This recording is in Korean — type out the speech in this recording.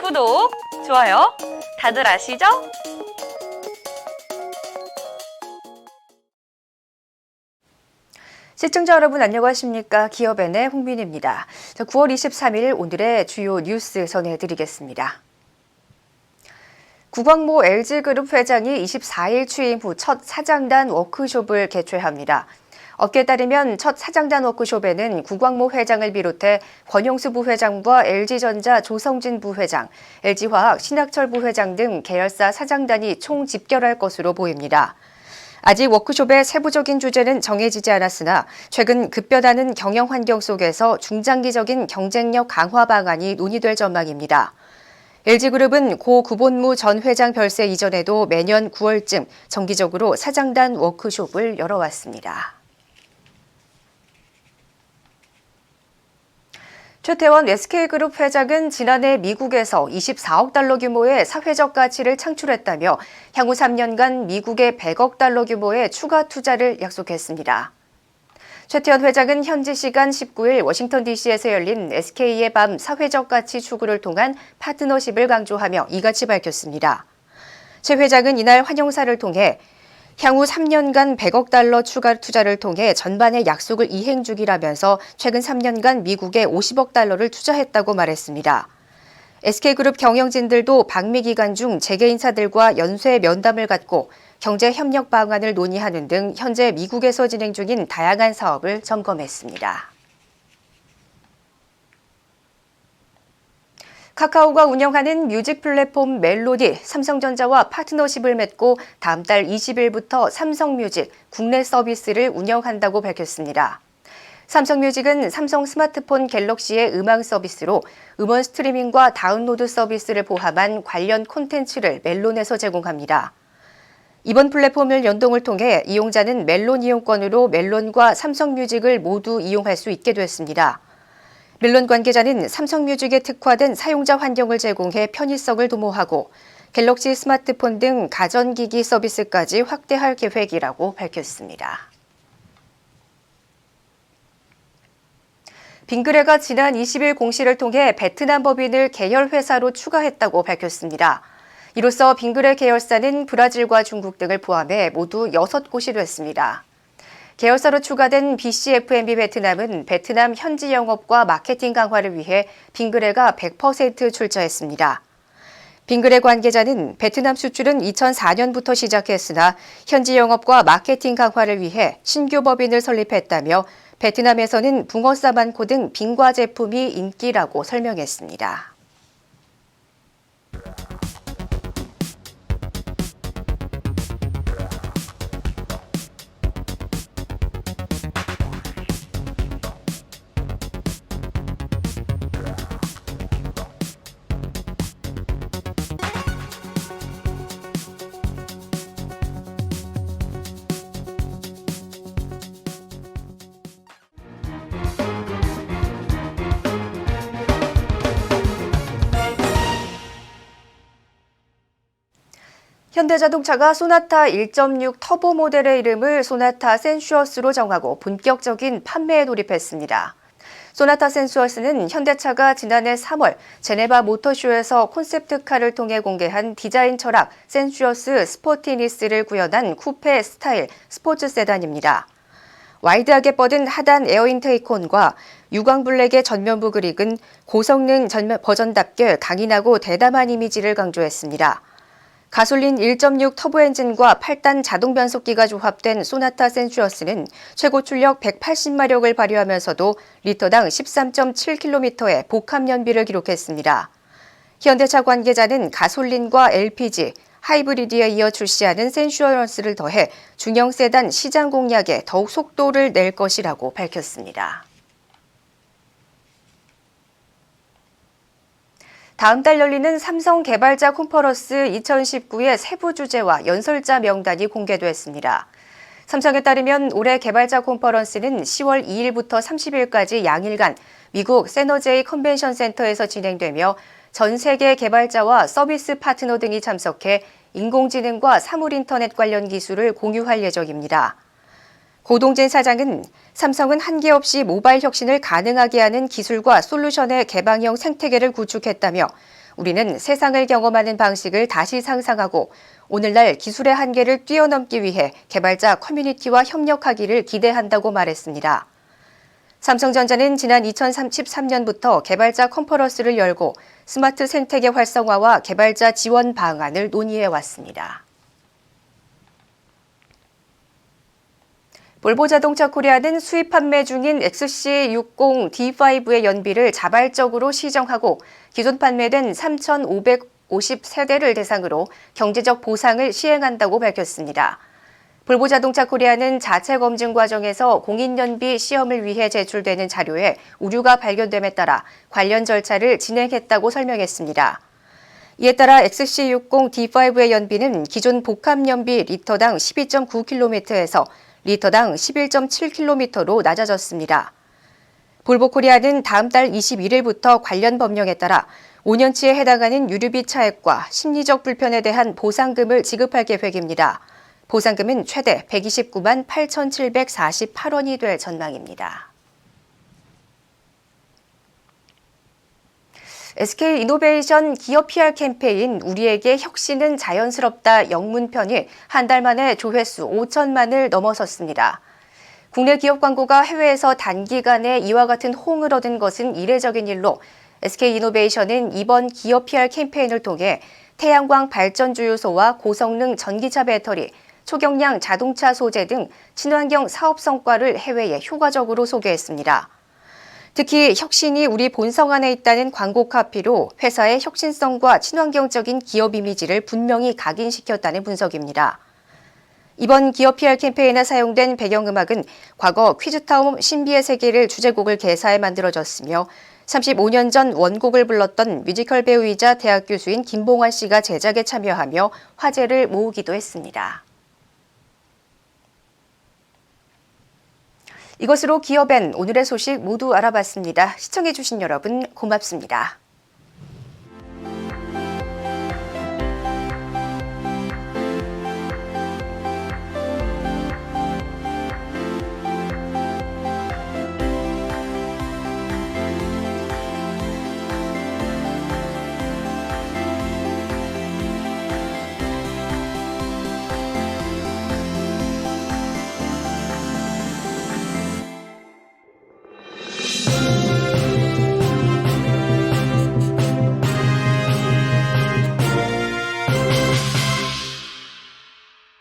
구독, 좋아요 다들 아시죠? 시청자 여러분 안녕하십니까? 기업N의 홍민입니다. 9월 23일 오늘의 주요 뉴스 전해드리겠습니다. 구광모 LG그룹 회장이 24일 취임 후 첫 사장단 워크숍을 개최합니다. 업계에 따르면 첫 사장단 워크숍에는 구광모 회장을 비롯해 권영수 부회장과 LG전자 조성진 부회장, LG화학 신학철 부회장 등 계열사 사장단이 총 집결할 것으로 보입니다. 아직 워크숍의 세부적인 주제는 정해지지 않았으나 최근 급변하는 경영 환경 속에서 중장기적인 경쟁력 강화 방안이 논의될 전망입니다. LG그룹은 고 구본무 전 회장 별세 이전에도 매년 9월쯤 정기적으로 사장단 워크숍을 열어왔습니다. 최태원 SK그룹 회장은 지난해 미국에서 24억 달러 규모의 사회적 가치를 창출했다며 향후 3년간 미국의 100억 달러 규모의 추가 투자를 약속했습니다. 최태원 회장은 현지 시간 19일 워싱턴 DC에서 열린 SK의 밤 사회적 가치 추구를 통한 파트너십을 강조하며 이같이 밝혔습니다. 최 회장은 이날 환영사를 통해 향후 3년간 100억 달러 추가 투자를 통해 전반의 약속을 이행 중이라면서 최근 3년간 미국에 50억 달러를 투자했다고 말했습니다. SK그룹 경영진들도 방미 기간 중 재계 인사들과 연쇄 면담을 갖고 경제 협력 방안을 논의하는 등 현재 미국에서 진행 중인 다양한 사업을 점검했습니다. 카카오가 운영하는 뮤직 플랫폼 멜로디, 삼성전자와 파트너십을 맺고 다음 달 20일부터 삼성뮤직 국내 서비스를 운영한다고 밝혔습니다. 삼성뮤직은 삼성 스마트폰 갤럭시의 음악 서비스로 음원 스트리밍과 다운로드 서비스를 포함한 관련 콘텐츠를 멜론에서 제공합니다. 이번 플랫폼을 연동을 통해 이용자는 멜론 이용권으로 멜론과 삼성뮤직을 모두 이용할 수 있게 됐습니다. 멜론 관계자는 삼성뮤직에 특화된 사용자 환경을 제공해 편의성을 도모하고 갤럭시 스마트폰 등 가전기기 서비스까지 확대할 계획이라고 밝혔습니다. 빙그레가 지난 20일 공시를 통해 베트남 법인을 계열회사로 추가했다고 밝혔습니다. 이로써 빙그레 계열사는 브라질과 중국 등을 포함해 모두 6곳이 됐습니다. 계열사로 추가된 BCF&B 베트남은 베트남 현지 영업과 마케팅 강화를 위해 빙그레가 100% 출자했습니다. 빙그레 관계자는 베트남 수출은 2004년부터 시작했으나 현지 영업과 마케팅 강화를 위해 신규 법인을 설립했다며 베트남에서는 붕어싸만코 등 빙과 제품이 인기라고 설명했습니다. 현대자동차가 소나타 1.6 터보 모델의 이름을 소나타 센슈어스로 정하고 본격적인 판매에 돌입했습니다. 소나타 센슈어스는 현대차가 지난해 3월 제네바 모터쇼에서 콘셉트카를 통해 공개한 디자인 철학 센슈어스 스포티니스를 구현한 쿠페 스타일 스포츠 세단입니다. 와이드하게 뻗은 하단 에어 인테이콘과 유광 블랙의 전면부 그릭은 고성능 버전답게 강인하고 대담한 이미지를 강조했습니다. 가솔린 1.6 터보 엔진과 8단 자동 변속기가 조합된 소나타 센슈어스는 최고 출력 180마력을 발휘하면서도 리터당 13.7km의 복합 연비를 기록했습니다. 현대차 관계자는 가솔린과 LPG, 하이브리드에 이어 출시하는 센슈어스를 더해 중형 세단 시장 공략에 더욱 속도를 낼 것이라고 밝혔습니다. 다음 달 열리는 삼성 개발자 콘퍼런스 2019의 세부 주제와 연설자 명단이 공개됐습니다. 삼성에 따르면 올해 개발자 콘퍼런스는 10월 2일부터 30일까지 양일간 미국 세너제이 컨벤션 센터에서 진행되며 전 세계 개발자와 서비스 파트너 등이 참석해 인공지능과 사물인터넷 관련 기술을 공유할 예정입니다. 고동진 사장은 삼성은 한계 없이 모바일 혁신을 가능하게 하는 기술과 솔루션의 개방형 생태계를 구축했다며 우리는 세상을 경험하는 방식을 다시 상상하고 오늘날 기술의 한계를 뛰어넘기 위해 개발자 커뮤니티와 협력하기를 기대한다고 말했습니다. 삼성전자는 지난 2013년부터 개발자 컨퍼런스를 열고 스마트 생태계 활성화와 개발자 지원 방안을 논의해왔습니다. 볼보 자동차 코리아는 수입 판매 중인 XC60 D5의 연비를 자발적으로 시정하고 기존 판매된 3,550세대를 대상으로 경제적 보상을 시행한다고 밝혔습니다. 볼보 자동차 코리아는 자체 검증 과정에서 공인연비 시험을 위해 제출되는 자료에 오류가 발견됨에 따라 관련 절차를 진행했다고 설명했습니다. 이에 따라 XC60 D5의 연비는 기존 복합 연비 리터당 12.9km에서 리터당 11.7km로 낮아졌습니다. 볼보 코리아는 다음 달 21일부터 관련 법령에 따라 5년치에 해당하는 유류비 차액과 심리적 불편에 대한 보상금을 지급할 계획입니다. 보상금은 최대 129만 8,748원이 될 전망입니다. SK이노베이션 기업 PR 캠페인 우리에게 혁신은 자연스럽다 영문편이 한 달 만에 조회수 5천만을 넘어섰습니다. 국내 기업 광고가 해외에서 단기간에 이와 같은 호응을 얻은 것은 이례적인 일로 SK이노베이션은 이번 기업 PR 캠페인을 통해 태양광 발전주 요소와 고성능 전기차 배터리, 초경량 자동차 소재 등 친환경 사업 성과를 해외에 효과적으로 소개했습니다. 특히 혁신이 우리 본성 안에 있다는 광고 카피로 회사의 혁신성과 친환경적인 기업 이미지를 분명히 각인시켰다는 분석입니다. 이번 기업 PR 캠페인에 사용된 배경음악은 과거 퀴즈타움 신비의 세계를 주제곡을 개사해 만들어졌으며 35년 전 원곡을 불렀던 뮤지컬 배우이자 대학 교수인 김봉환 씨가 제작에 참여하며 화제를 모으기도 했습니다. 이것으로 기업엔 오늘의 소식 모두 알아봤습니다. 시청해주신 여러분 고맙습니다.